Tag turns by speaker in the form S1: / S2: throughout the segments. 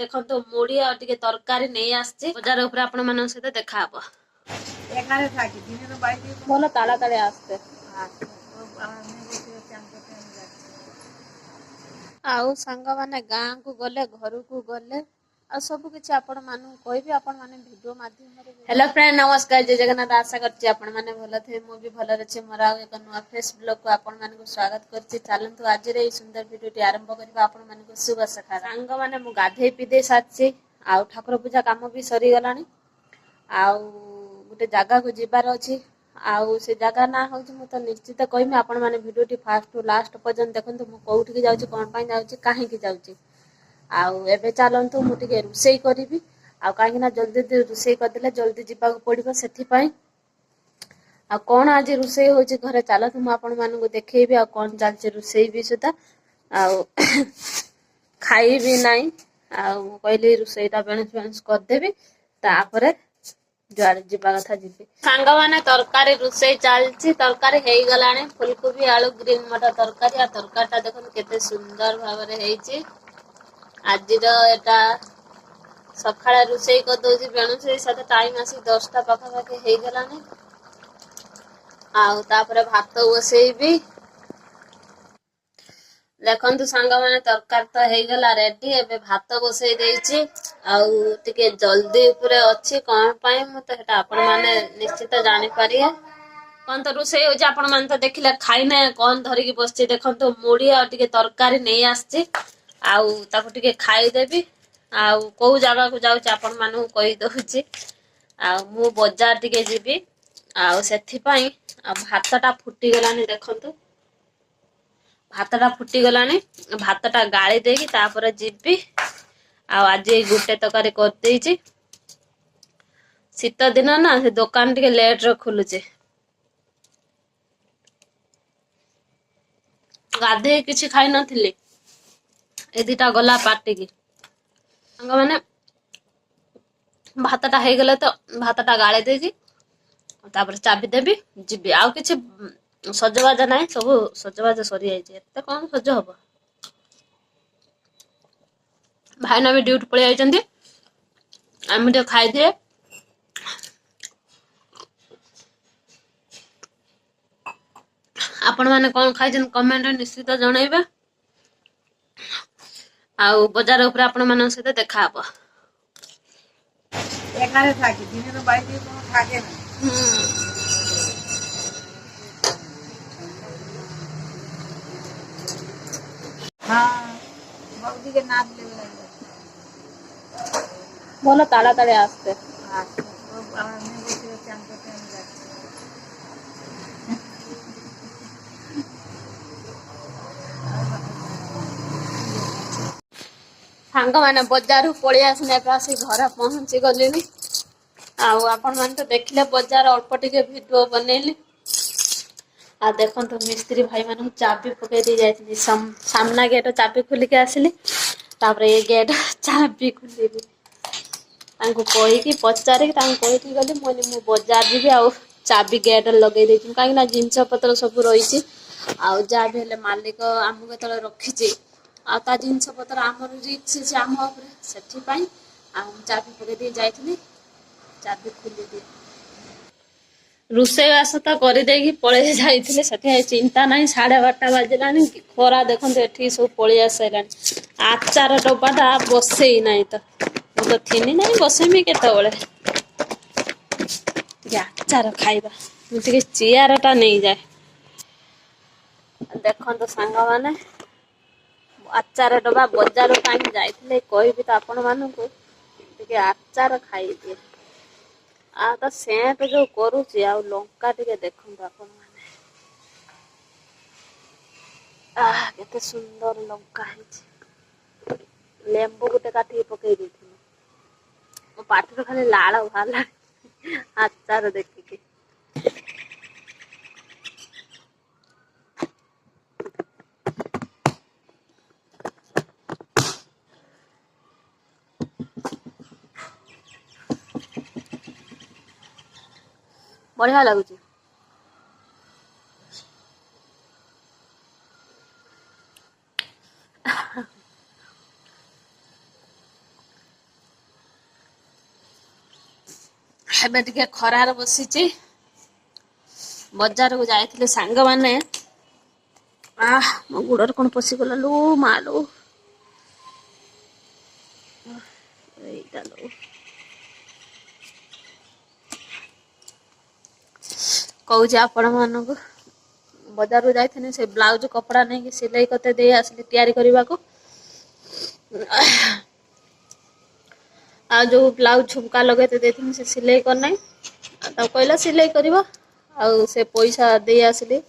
S1: देखो तो मुड़ी और टिके तरकारी नहीं आछी बाजार ऊपर आपण मानन सहित देखा हबो
S2: এখানে থাকি দিনে তো বাইরে
S1: बोलो ताला ताले आस्ते
S2: আচ্ছা তো আমি বসে চান্দ টাইম যাচ্ছে
S1: आउ सांग माने गाँ को गले घर को गले आ सब किछि आपण मानु कहबी आपण माने वीडियो माध्यम रे हेलो फ्रेंड नमस्कार जय जगन्नाथ आशा करछि आपण माने भलो थे मो भी भलो रछि मोरा एक नुवा फेस ब्लॉग को आपण माने को स्वागत करछि चलंतु आज रे सुंदर वीडियो टी आरंभ करबा आपण माने को शुभ सखा सांग माने मु गाधे पिदे साछि आउ ठाकुर पूजा काम भी सरी गलानी आउ गुटे जागा को जिबार अछि आउ से जगह ना हो मु तो निश्चित कहमी आपण माने वीडियो टी फास्ट टू लास्ट पर्यंत देखंतु मु कोउठी के जाउछि कोन पाई जाउछि काहे की जाउछि आउ एबे चलंतु मु टिके रुसेई करबी आउ काहे ना जल्दी रुसेई करदेले जल्दी जिबा को पड़िबो सेथि पाई आ कोन आज रुसेई होछि घरे चलंतु मु आपण माने को देखैबी आ कोन चालछि रुसेई भी सुता आउ खाई भी नाही आउ कहली रुसेईटा बेणस कर देबी तापरे जुआड़े जीवा कथा जीवी सांग माने तरकारी रुसेई चलछि तरकारी हेई गलाने फुलकोबी आलू ग्रीन मटर तरकारी आ तरकारीटा देखन केते सुंदर भाबरे हेइछि आज एटा सकाळे रुसेई कर दोछि बेणुस साथे टाइम आसी 10टा पाखा पाखे हेई गलाने आउ तापरे भात बसेइबी देखंतु सांग माने तरकारी तो हेई गला रेडी एबे भात बसेई देइछि आउ टिके जल्दी ऊपर अछि कोन पाई मु तो हेटा आपण माने निश्चित जानि पारिए कोन तो रुसेई हो जे आपण माने तो देखिले खाइने कोन धरि की बसछि देखंतु मुड़ी आ टिके तरकारी नै आछछि आउ ताको टिके खाइ देबी आउ को जागा को जाउ आपण मानु कहि दोछि आउ मु बाजार टिके जीबी आउ सेथि पाई भातटा फुटी गलानी देखंतु भातटा फुटी गलानी भातटा गाली देकी तापर जीबी आ आज गुटे तकारी कर देइछि शीत दिन ना से दुकान टिके लेट रे खुलुचे गाधे किछि खाइ नथिले ए दिटा गला पार्टी की अंग माने भातटा हे गेले तो भातटा गाली देकी तापर चाबी देबी जीबी आ किछि सजबाजा नाही सब सजबाजा सरी आइछि एते कोन सज हबो भाईना भी ड्यूटी पळि आइचंदी आमी तो खाइ दिए आपण माने कोन खाइछन कमेंट रे निश्चित जणाइबा आउ बाजार ऊपर आपण मानन सहित देखा हबो
S2: এখানে থাকি দিনে তো বাইরে কোনো থাকে না হ্যাঁ বৌদিকে নাচ লেগে লাগবে
S1: बोलो ताला ताले आस्ते
S2: আচ্ছা তো আমি বসে চান্দ টাইম যাচ্ছে
S1: सांग माने बाजार पळि आसने पासी घर पहुंची गलिनी आउ आपण माने तो देखले बाजार अल्प टिके वीडियो बनेली आ देखंतु मिस्त्री भाई मानु चाबी पके दे जायछि सामना गेट चाबी खुली के आसिली तापर ए गेट चाबी खुलीली तांको कहि की पचारे की तांको कहि की गली मोनी मु बाजार जीबी आउ चाबी गेट लगे देछि काई ना जिंस पत्र सब रहिछि आउ जा भेले मालिक आमु के तळे रखिछि आ ता जिंस पत्र आमर रिक्स से आम ऊपर सेठी पाई आ चाबी पके दे जाइथिली चाबी खुली दे रुसेईवास तो कर पलि जाइए से चिंता ना 12:30 बाजिलानी खरा देखते एठी सब पलि आसानी आचार डब्बाटा बसई ना तो तो थी ना बसमी केतबले आचार खाइबा मुझे चेयरटा नहीं जाए देखो सांग माने आचार डब्बा बाजार जाइए कहबी तो आपण मानू आचार खाई दिए आ तो सेंट जो करूची आ लंका टिके देखंतु आपण माने आ केते सुंदर लंका है लेंबू गुटे काटी पकई देथिन मो पाटी खाली लाल बाहरला आचार देखि के बढ़िया लगुची ଏବେ ଟିକେ ଖରାରେ ବସିଛି। ବଜାରକୁ ଯାଇଥିଲେ ସାଙ୍ଗମାନେ। ମୋ ଗୋଡରେ କଣ ପଶିଗଲା ଲୁ ମାଲୁ। ଏଇଟା ଲୋ। କହୁଛି ଆପଣ ମାନଙ୍କୁ ବଜାରକୁ ଯାଇଥିଲି ସେ ବ୍ଲାଉଜ କପଡା ନେଇକି ସିଲେଇ କରତେ ଦେଇ ଆସିଲି ତିଆରି କରିବାକୁ। ଆଉ ଯୋଉ ବ୍ଲାଉଜ ଝୁମକା ଲଗେଇତେ ଦେଇଥିଲି ସେ ସିଲେଇ କରିନାହିଁ। ଆଉ ତାକୁ କହିଲା ସିଲେଇ କରିବ। ଆଉ ସେ ପଇସା ଦେଇ ଆସିଲି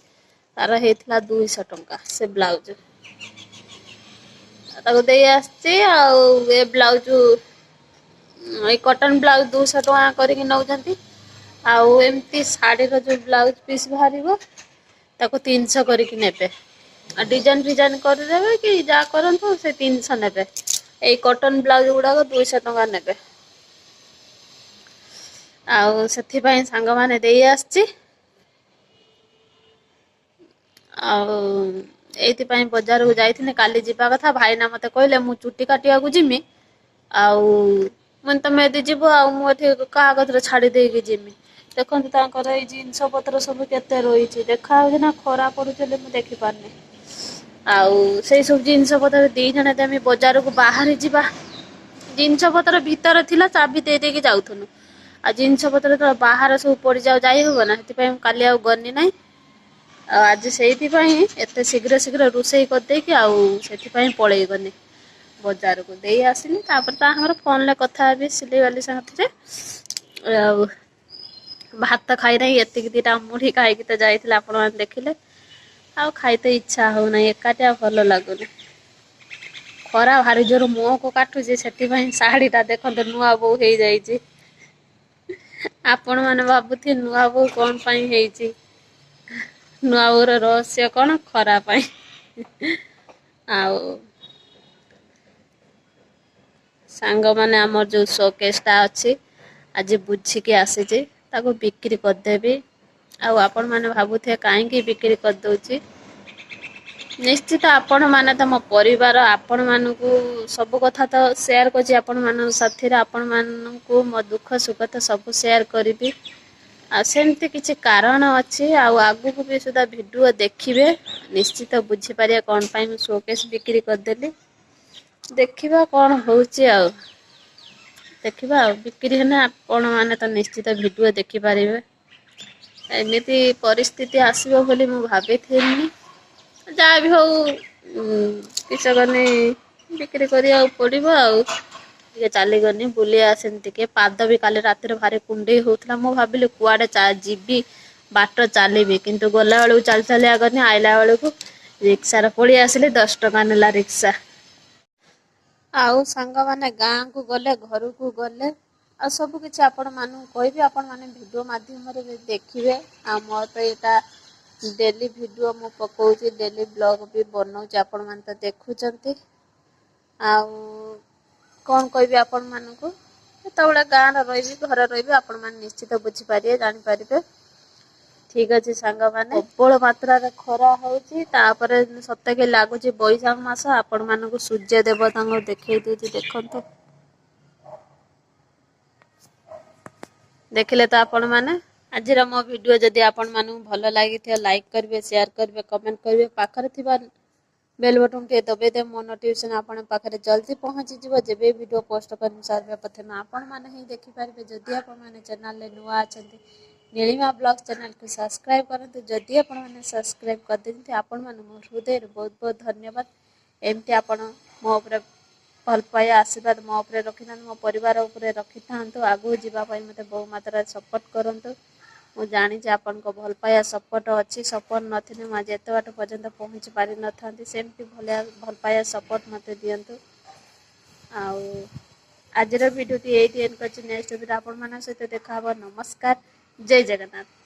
S1: ତାର ହେଇଥିଲା 200 ଟଙ୍କା ସେ ବ୍ଲାଉଜ। ତାକୁ ଦେଇ ଆସିଛି ଆଉ ଏ ବ୍ଲାଉଜ ଏଇ କଟନ ବ୍ଲାଉଜ 200 ଟଙ୍କା କରିକି ନଉଛନ୍ତି। ଆଉ ଏମିତି ଶାଢୀର ଯୋଉ ବ୍ଲାଉଜ ପିସ୍ ବାହାରିବ ତାକୁ 300 କରିକି ନେବେ। ଆଉ ଡିଜାଇନ ଫିଜାଇନ କରିଦେବେ କି ଯାହା କରନ୍ତୁ ସେ 300 ନେବେ। ଏଇ କଟନ ବ୍ଲାଉଜ ଗୁଡାକ 200 ଟଙ୍କା ନେବେ। ଆଉ ସେଥିପାଇଁ ସାଙ୍ଗମାନେ ଦେଇ ଆସିଛି। ଆଉ ଏଇଥିପାଇଁ ବଜାରକୁ ଯାଇଥିଲି କାଲି ଯିବା କଥା ଭାଇନା ମତେ କହିଲେ ମୁଁ ଚୁଟି କାଟିବାକୁ ଯିମି। ଆଉ ମାନେ ତମେ ଯଦି ଯିବ ଆଉ ମୁଁ ଏଠି କାହା କତିରେ ଛାଡି ଦେଇକି ଯିମି। ଦେଖନ୍ତୁ ତାଙ୍କର ଏଇ ଜିନିଷ ପତ୍ର ସବୁ କେତେ ରହିଛି ଦେଖା ହଉଛି ନା ଖରା ପଡୁଛି ବୋଲି ମୁଁ ଦେଖି ପାରୁନି। ଆଉ ସେଇ ସବୁ ଜିନିଷ ପତ୍ର ଦି ଜଣ ଯଦି ଆମେ ବଜାରକୁ ବାହାରି ଯିବା। ଜିନିଷ ପତ୍ର ଭିତରେ ଥିଲା ଚାବି ଦେଇ ଦେଇକି ଯାଉଥିଲୁ। ଆଉ ଜିନିଷ ପତ୍ର ତ ବାହାରେ ସବୁ ପଡିଯାଉ ଯାଇ ହବ ନା ସେଥିପାଇଁ ମୁଁ କାଲି ଆଉ ଗନି ନାହିଁ। ଆଉ ଆଜି ସେଇଥିପାଇଁ ଏତେ ଶୀଘ୍ର ଶୀଘ୍ର ରୋଷେଇ କରିଦେଇକି ଆଉ ସେଥିପାଇଁ ପଳେଇଗଲି। ବଜାରକୁ ଦେଇ ଆସିଲି ତାପରେ ତା ସାଙ୍ଗରେ ଫୋନରେ କଥା ହେବି ସିଲେଇ ବାଲି ସାଥିରେ। ଆଉ ଭାତ ଖାଇନାହିଁ ଏତିକି ଦିଟା ମୁଢି ଖାଇକି ତ ଯାଇଥିଲେ ଆପଣ ମାନେ ଦେଖିଲେ। ଆଉ ଖାଇତେ ଇଚ୍ଛା ହଉନାହିଁ ଏକାଠି ଆଉ ଭଲ ଲାଗୁନି। ଖରା ଭାରି ଜୋର ମୁହଁକୁ କାଟୁଛି ସେଥିପାଇଁ ଶାଢୀ ଟା ଦେଖନ୍ତୁ ନୂଆ ବୋଉ ହେଇଯାଇଛି। ଆପଣ ମାନେ ଭାବୁଥିବେ ନୂଆ ବୋଉ କଣ ପାଇଁ ହେଇଛି। ନୂଆ ବୋଉର ରହସ୍ୟ କଣ ଖରା ପାଇଁ। ଆଉ ସାଙ୍ଗମାନେ ଆମର ଯୋଉ ସୋକେସ ଟା ଅଛି ଆଜି ବୁଝିକି ଆସିଛି ତାକୁ ବିକ୍ରି କରିଦେବି। ଆଉ ଆପଣ ମାନେ ଭାବୁଥିବେ କାହିଁକି ବିକ୍ରି କରିଦଉଛି। ନିଶ୍ଚିତ ଆପଣ ମାନେ ତ ମୋ ପରିବାର ଆପଣ ମାନଙ୍କୁ ସବୁ କଥା ତ ସେୟାର କରୁଛି ଆପଣ ମାନଙ୍କ ସାଥିରେ ଆପଣ ମାନଙ୍କୁ ମୋ ଦୁଃଖ ସୁଖ ତ ସବୁ ସେୟାର କରିବି। ଆଉ ସେମିତି କିଛି କାରଣ ଅଛି ଆଉ ଆଗକୁ ବି ସୁଧା ଭିଡିଓ ଦେଖିବେ। ନିଶ୍ଚିତ ବୁଝିପାରିବା କଣ ପାଇଁ ମୁଁ ସୋକେସ ବିକ୍ରି କରିଦେଲି ଦେଖିବା କଣ ହଉଛି ଆଉ। ଦେଖିବା ଆଉ ବିକ୍ରି ହେଲେ ଆପଣ ମାନେ ତ ନିଶ୍ଚିତ ଭିଡିଓ ଦେଖିପାରିବେ। ଏମିତି ପରିସ୍ଥିତି ଆସିବ ବୋଲି ମୁଁ ଭାବିଥିଲିନି। ଯାହା ବି ହଉ କିଛ କରିନି ବିକ୍ରି କରିବାକୁ ପଡିବ ଆଉ। ଟିକେ ଚାଲିଗନି ବୁଲି ଆସନି ଟିକେ ପାଦ ବି କାଲି ରାତିରେ ଭାରି କୁଣ୍ଡେଇ ହଉଥିଲା ମୁଁ ଭାବିଲି କୁଆଡେ ଯିବି ବାଟ ଚାଲିବି କିନ୍ତୁ ଗଲା ବେଳକୁ ଚାଲି ଚାଲି ଗନି ଆଇଲା ବେଳକୁ ରିକ୍ସାରେ ପଳେଇ ଆସିଲି 10 ଟଙ୍କା ନେଲା ରିକ୍ସା। ଆଉ ସାଙ୍ଗମାନେ ଗାଁକୁ ଗଲେ ଘରକୁ ଗଲେ ଆଉ ସବୁ କିଛି ଆପଣ ମାନଙ୍କୁ କହିବି ଆପଣ ମାନେ ଭିଡିଓ ମାଧ୍ୟମରେ ବି ଦେଖିବେ ଆଉ ମୋର ତ ଏଇଟା ଡେଲି ଭିଡିଓ ମୁଁ ପକଉଛି ଡେଲି ବ୍ଲଗ ବି ବନଉଛି ଆପଣ ମାନେ ତ ଦେଖୁଛନ୍ତି। ଆଉ କଣ କହିବି ଆପଣ ମାନଙ୍କୁ ଯେତେବେଳେ ଗାଁରେ ରହିବି ଘରେ ରହିବି ଆପଣ ମାନେ ନିଶ୍ଚିତ ବୁଝିପାରିବେ ଜାଣିପାରିବେ। ଠିକ ଅଛି ସାଙ୍ଗମାନେ ପ୍ରବଳ ମାତ୍ରାରେ ଖରା ହଉଛି ତାପରେ ସତେକି ଲାଗୁଛି ବୈଶାଖ ମାସ ଆପଣ ମାନଙ୍କୁ ସୂର୍ଯ୍ୟ ଦେବତାଙ୍କୁ ଦେଖେଇ ଦଉଛି ଦେଖନ୍ତୁ। ଦେଖିଲେ ତ ଆପଣ ମାନେ ଆଜିର ମୋ ଭିଡିଓ ଯଦି ଆପଣ ମାନଙ୍କୁ ଭଲ ଲାଗିଥିବ ଲାଇକ୍ କରିବେ ସେୟାର କରିବେ କମେଣ୍ଟ କରିବେ ପାଖରେ ଥିବା ବେଲ ବଟନ ଟିକେ ଦବେଇ ଦେବେ ମୋ ନୋଟିଫିକେସନ ଆପଣଙ୍କ ପାଖରେ ଜଲଦି ପହଞ୍ଚିଯିବ ଯେବେ ଭିଡିଓ ପୋଷ୍ଟ କରିବି ସର୍ବ ପ୍ରଥମେ ଆପଣ ମାନେ ହିଁ ଦେଖିପାରିବେ ଯଦି ଆପଣ ମାନେ ଚ୍ୟାନେଲରେ ନୂଆ ଅଛନ୍ତି ନୀଳିମା ବ୍ଲଗ ଚ୍ୟାନେଲକୁ ସବସ୍କ୍ରାଇବ କରନ୍ତୁ ଯଦି ଆପଣ ମାନେ ସବସ୍କ୍ରାଇବ କରିଦେଇଛନ୍ତି ଆପଣ ମାନଙ୍କୁ ମୋ ହୃଦୟରୁ ବହୁତ ବହୁତ ଧନ୍ୟବାଦ। ଏମିତି ଆପଣ ମୋ ଉପରେ ଭଲ ପାଇବା ଆଶୀର୍ବାଦ ମୋ ଉପରେ ରଖିଥାନ୍ତୁ ମୋ ପରିବାର ଉପରେ ରଖିଥାନ୍ତୁ ଆଗକୁ ଯିବା ପାଇଁ ମତେ ବହୁ ମାତ୍ରାରେ ସପୋର୍ଟ କରନ୍ତୁ। ମୁଁ ଜାଣିଛି ଆପଣଙ୍କ ଭଲ ପାଇବା ସପୋର୍ଟ ଅଛି ସପୋର୍ଟ ନଥିଲେ ମୁଁ ଆଜି ଏତେ ବାଟ ପର୍ଯ୍ୟନ୍ତ ପହଞ୍ଚି ପାରିନଥାନ୍ତି ସେମିତି ଭଳିଆ ଭଲ ପାଇବା ସପୋର୍ଟ ମୋତେ ଦିଅନ୍ତୁ। ଆଉ ଆଜିର ଭିଡିଓଟି ଏଇଠି ଏଣ୍ଡ କରିଛି ନେକ୍ସଟ ଭିଡିଓ ଆପଣ ମାନଙ୍କ ସହିତ ଦେଖାହବ ନମସ୍କାର ଜୟ ଜଗନ୍ନାଥ।